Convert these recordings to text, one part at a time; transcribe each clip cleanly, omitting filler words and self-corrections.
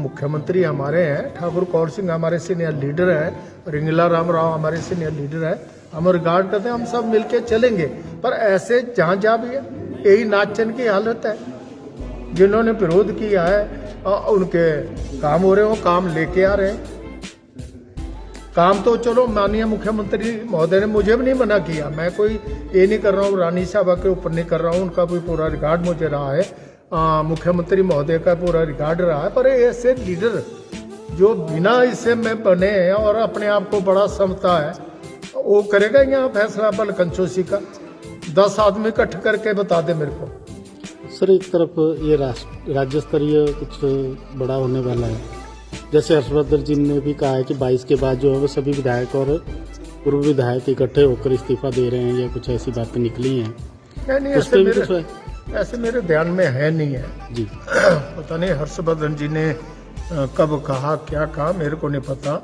मुख्यमंत्री हमारे हैं, ठाकुर कौर सिंह हमारे सीनियर लीडर हैं, रिंगला राम राव हमारे सीनियर लीडर हैं, हम रिगार्ड करते हैं, हम सब मिलके चलेंगे। पर ऐसे जहाँ जहाँ भी है यही नाचन की हालत है। जिन्होंने विरोध किया है उनके काम हो रहे हो, काम लेके आ रहे हैं। काम तो चलो माननीय मुख्यमंत्री महोदय ने मुझे भी नहीं मना किया, मैं कोई ये नहीं कर रहा हूँ, रानी साहबा के ऊपर नहीं कर रहा हूँ, उनका भी पूरा रिकॉर्ड मुझे रहा है, मुख्यमंत्री महोदय का पूरा रिकॉर्ड रहा है। पर ऐसे लीडर जो बिना इससे में बने हैं और अपने आप को बड़ा समझता है, वो करेगा यहाँ फैसला बल कंचोसी का? 10 आदमी इकट्ठ करके बता दे मेरे को। सर, एक तरफ ये राज्य स्तरीय कुछ बड़ा होने वाला है, जैसे हर्षवर्धन जी ने भी कहा है कि 22 के बाद जो है वो सभी विधायक और पूर्व विधायक इकट्ठे होकर इस्तीफा दे रहे हैं, या कुछ ऐसी बातें निकली हैं। नहीं, ऐसे मेरे ध्यान में है नहीं है जी। पता नहीं हर्षवर्धन जी ने कब कहा, क्या कहा, मेरे को नहीं पता।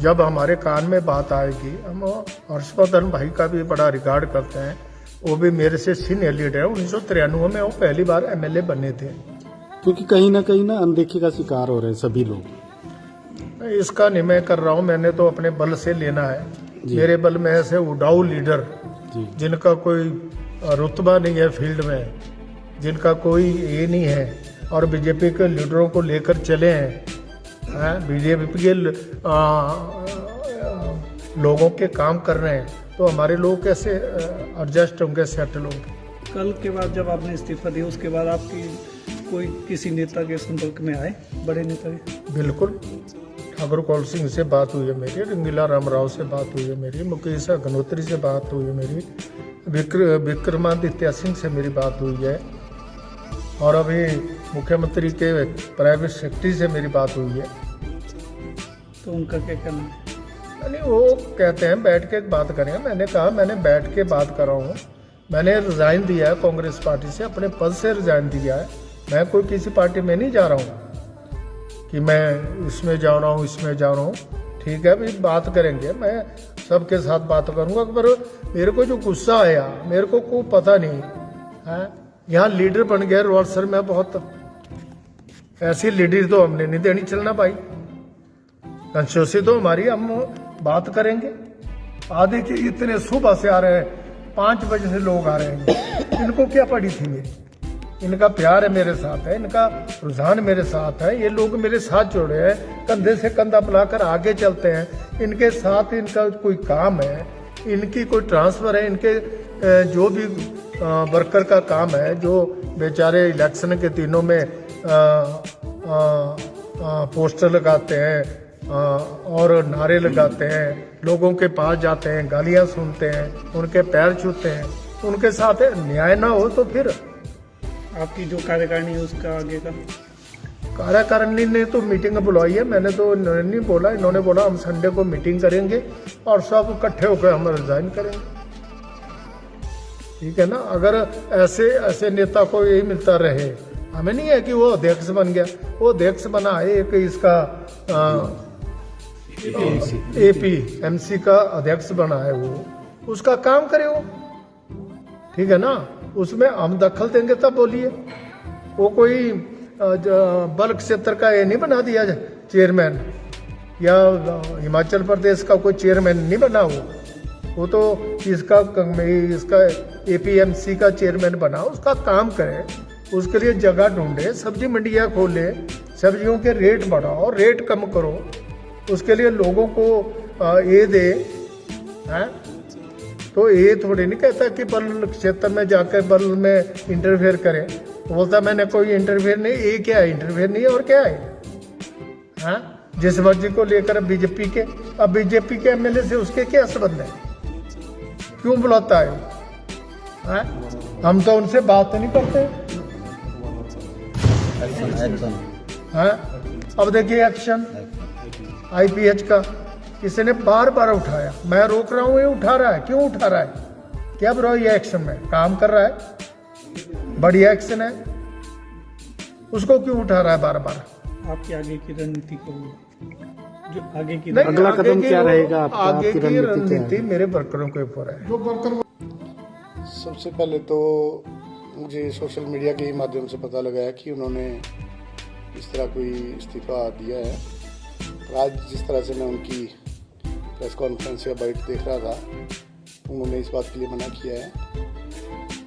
जब हमारे कान में बात आएगी, हम हर्षवर्धन भाई का भी बड़ा रिकॉर्ड करते हैं, वो भी मेरे से सीनियर लीडर है। 1993 में वो पहली बार एमएलए बने थे। क्योंकि कहीं ना अनदेखी का शिकार हो रहे हैं सभी लोग। इसका नहीं मैं कर रहा हूँ, मैंने तो अपने बल से लेना है। मेरे बल में ऐसे उड़ाऊ लीडर जिनका कोई रुतबा नहीं है फील्ड में, जिनका कोई ये नहीं है, और बीजेपी के लीडरों को लेकर चले हैं, बीजेपी के लोगों के काम कर रहे हैं, तो हमारे लोग कैसे एडजस्ट होंगे, सेटल होंगे? कल के बाद जब आपने इस्तीफा दिया, उसके बाद आपकी कोई किसी नेता के संपर्क में आए, बड़े नेता के? बिल्कुल, ठाकुर कौर सिंह से बात हुई है मेरी, रंगीला राम राव से बात हुई है मेरी, मुकेश अग्निहोत्री से बात हुई है मेरी, विक्रमादित्य सिंह से मेरी बात हुई है, और अभी मुख्यमंत्री के प्राइवेट सेक्रेटरी से मेरी बात हुई है। तो उनका क्या कहना है? नहीं, वो कहते हैं बैठ के बात करें। मैंने कहा मैंने बैठ के बात कर रहा हूँ, मैंने रिजाइन दिया है कांग्रेस पार्टी से, अपने पद से रिजाइन दिया है। मैं कोई किसी पार्टी में नहीं जा रहा हूँ कि मैं इसमें जा रहा हूँ, इसमें जा रहा हूँ। ठीक है, अभी बात करेंगे, मैं सबके साथ बात करूँगा। पर मेरे को जो गुस्सा आया, मेरे को कोई पता नहीं है, यहाँ लीडर बन गए रोलसर में बहुत। ऐसी लीडर तो हमने नहीं देनी चलना भाई। कंस्टिट्यूंसी तो हमारी, हम बात करेंगे। आधे के इतने सुबह से आ रहे हैं, 5 बजे से लोग आ रहे हैं। इनको क्या पड़ी थी मेरी? इनका प्यार है मेरे साथ है, इनका रुझान मेरे साथ है, ये लोग मेरे साथ जुड़े हैं, कंधे से कंधा मिलाकर आगे चलते हैं। इनके साथ इनका कोई काम है, इनकी कोई ट्रांसफर है, इनके जो भी वर्कर का काम है, जो बेचारे इलेक्शन के दिनों में पोस्टर लगाते हैं और नारे लगाते हैं, लोगों के पास जाते हैं, गालियां सुनते हैं, उनके पैर छूते हैं, उनके साथ न्याय ना हो तो फिर आपकी जो कार्यकारिणी है उसका आगे का? कार्यकारिणी ने तो मीटिंग बुलाई है, मैंने तो नहीं बोला, इन्होंने बोला हम संडे को मीटिंग करेंगे और सब इकट्ठे होकर हम रिजाइन करेंगे। ठीक है ना? अगर ऐसे नेता को यही मिलता रहे, हमें नहीं है कि वो अध्यक्ष बन गया, वो अध्यक्ष बना है एक इसका APMC का अध्यक्ष बना है, वो उसका काम करे वो। ठीक है ना? उसमें हम दखल देंगे तब बोलिए। वो कोई बल क्षेत्र का ये नहीं बना दिया चेयरमैन, या हिमाचल प्रदेश का कोई चेयरमैन नहीं बना वो तो इसका APMC का चेयरमैन बना, उसका काम करे, उसके लिए जगह ढूंढे, सब्जी मंडियाँ खोले, सब्जियों के रेट बढ़ाओ, रेट कम करो, उसके लिए लोगों को ये दे। हैं? तो ये थोड़ी नहीं कहता कि बल क्षेत्र में जाकर बल में इंटरफेयर करें। बोलता मैंने कोई इंटरफेयर नहीं। ये क्या है? इंटरफेयर नहीं है और क्या है? हाँ, जिस मर्जी को लेकर बीजेपी के, अब बीजेपी के एमएलए से उसके क्या संबंध है? क्यों बुलाता है? हाँ? हम तो उनसे बात नहीं करते। हाँ? अब देखिए एक्शन IPH का इसने बार बार उठाया, मैं रोक रहा हूँ, ये उठा रहा है। क्यों उठा रहा है? क्या ब्रो, ये एक्शन में काम कर रहा है, बढ़िया एक्शन है, उसको क्यों उठा रहा है बार बार? आपकी आगे की रणनीति को, जो आगे की अगला कदम क्या रहेगा आपका? आगे की रणनीति मेरे वर्करों के ऊपर है। जो वर्कर, सबसे पहले तो मुझे सोशल मीडिया के ही माध्यम से पता लगा है कि उन्होंने इस तरह कोई इस्तीफ़ा दिया है। पर आज जिस तरह से मैं उनकी प्रेस कॉन्फ्रेंस या बाइट देख रहा था, उन्होंने इस बात के लिए मना किया है।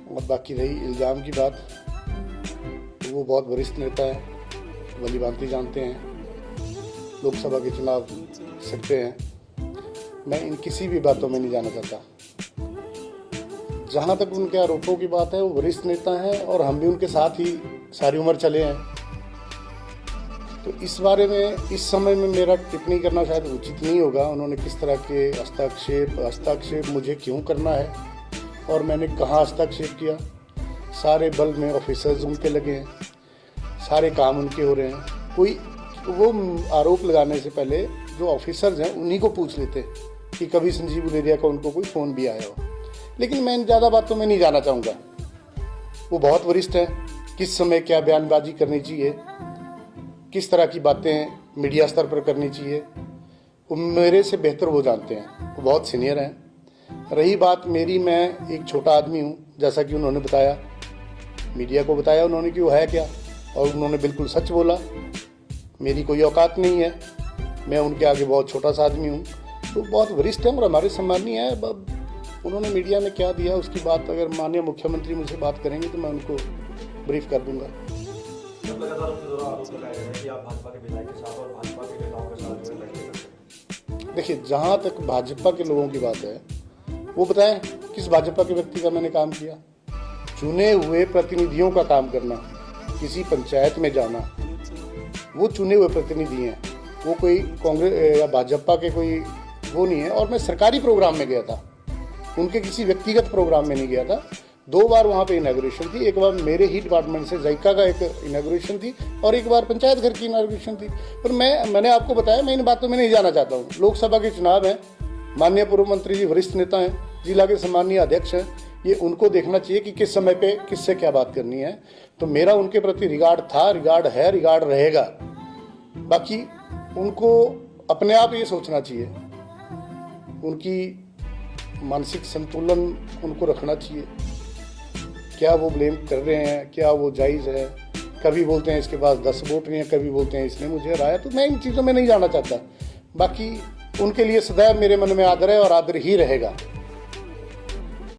और बाकी रही इल्ज़ाम की बात, तो वो बहुत वरिष्ठ नेता है, भली भांति जानते हैं, लोकसभा के चुनाव सकते हैं। मैं इन किसी भी बातों में नहीं जाना चाहता। जहाँ तक उनके आरोपों की बात है, वो वरिष्ठ नेता हैं और हम भी उनके साथ ही सारी उम्र चले हैं। तो इस बारे में इस समय में मेरा टिप्पणी करना शायद उचित नहीं होगा। उन्होंने किस तरह के हस्ताक्षेप मुझे क्यों करना है और मैंने कहाँ हस्ताक्षेप किया। सारे बल में ऑफिसर्स उनके लगे हैं, सारे काम उनके हो रहे हैं। कोई वो आरोप लगाने से पहले जो ऑफिसर्स हैं उन्हीं को पूछ लेते कि कभी संजीव गुलेरिया का उनको कोई फ़ोन भी आया हो। लेकिन मैं इन ज़्यादा बातों में नहीं जाना चाहूँगा। वो बहुत वरिष्ठ हैं, किस समय क्या बयानबाजी करनी चाहिए, किस तरह की बातें मीडिया स्तर पर करनी चाहिए, वो मेरे से बेहतर वो जानते हैं। वो बहुत सीनियर हैं। रही बात मेरी, मैं एक छोटा आदमी हूँ, जैसा कि उन्होंने बताया, मीडिया को बताया उन्होंने कि वो है क्या, और उन्होंने बिल्कुल सच बोला। मेरी कोई औकात नहीं है, मैं उनके आगे बहुत छोटा सा आदमी हूँ। तो बहुत वरिष्ठ हैं और हमारे सम्मानीय है। उन्होंने मीडिया में क्या दिया उसकी बात अगर माननीय मुख्यमंत्री मुझसे बात करेंगे तो मैं उनको ब्रीफ कर दूंगा। देखिए, जहाँ तक भाजपा के लोगों की बात है, वो बताएं किस भाजपा के व्यक्ति का मैंने काम किया। चुने हुए प्रतिनिधियों का काम करना, किसी पंचायत में जाना, वो चुने हुए प्रतिनिधि हैं, वो कोई कांग्रेस या भाजपा के कोई वो नहीं है। और मैं सरकारी प्रोग्राम में गया था, उनके किसी व्यक्तिगत प्रोग्राम में नहीं गया था। 2 बार वहाँ पे इनॉग्रेशन थी, एक बार मेरे ही डिपार्टमेंट से जायका का एक इनॉग्रेशन थी और एक बार पंचायत घर की इनॉग्रेशन थी। पर मैंने आपको बताया, मैं इन बातों में नहीं जाना चाहता हूँ। लोकसभा के चुनाव हैं, माननीय पूर्व मंत्री जी वरिष्ठ नेता हैं, जिला के सम्मानीय अध्यक्ष हैं, ये उनको देखना चाहिए कि किस समय पे किससे क्या बात करनी है। तो मेरा उनके प्रति रिगार्ड था, रिगार्ड है, रिगार्ड रहेगा। बाकी उनको अपने आप ये सोचना चाहिए, उनकी मानसिक संतुलन उनको रखना चाहिए। क्या वो ब्लेम कर रहे हैं, क्या वो जायज़ है। कभी बोलते हैं इसके पास 10 वोट नहीं है, कभी बोलते हैं इसने मुझे हराया। तो मैं इन चीज़ों में नहीं जाना चाहता। बाकी उनके लिए सदैव मेरे मन में आदर है और आदर ही रहेगा।